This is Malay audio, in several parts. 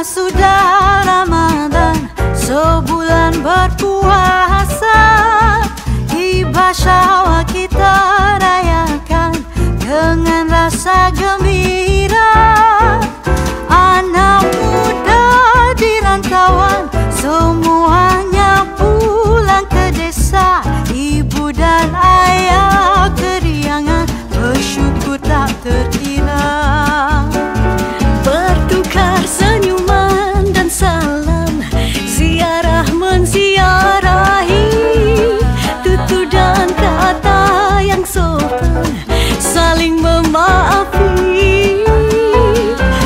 sudah Ramadan, sebulan berpuasa. Hibah Syawal kita rayakan dengan rasa gembira. Anak muda di rantauan semuanya pulang ke desa. Ibu dan ayah keriangan bersyukur tak terkira. Bertukar senyuman dan salam, ziarah menziarahi, tutur dan kata yang sopan, saling memaafi.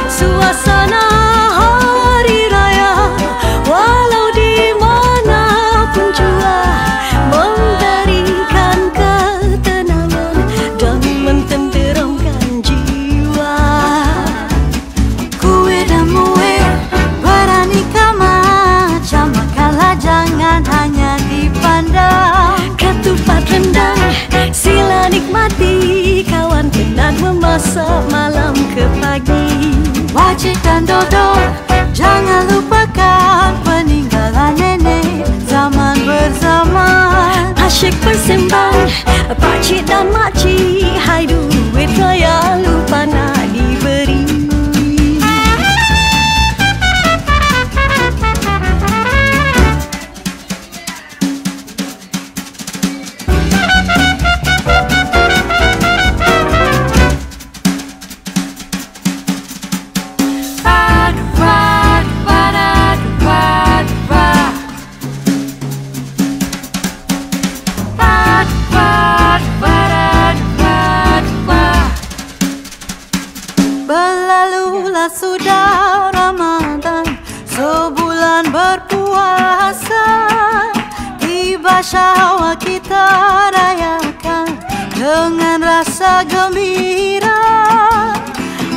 Suasana hari raya walau di mana pun jua memberikan ketenangan dan mententeramkan jiwa. Kue dan muwe beraneka macam, makanlah jangan hanya dipandang. Ketupat rendang sila nikmati, kawan penat memasak malam ke pagi. Wajib dan dodol jangan lupakan, peninggalan nenek zaman berzaman. Asyik bersembang pakcik dan makcik, hai duit raya lupa nak diberi. Berlalulah sudah Ramadan, sebulan berpuasa. Hibah Syawal kita rayakan dengan rasa gembira.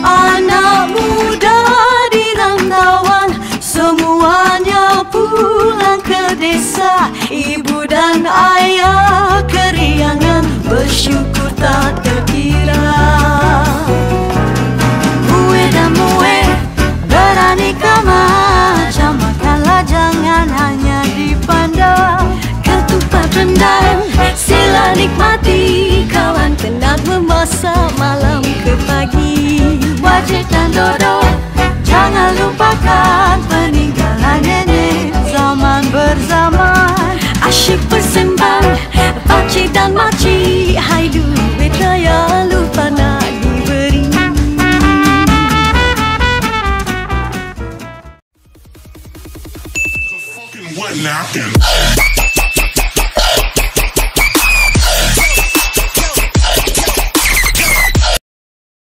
Anak muda di rantauan semuanya pulang ke desa. Ibu dan ayah keriangan bersyukur tak terkira. Beraneka macam, makanlah jangan hanya dipandang. Ketupat rendang sila nikmati, kawan penat memasak malam ke pagi. Wajib dan dodol jangan lupakan, peninggalan nenek zaman berzaman. Asyik bersembang pakcik dan makcik, hai duit raya lupa nak diberi. What now?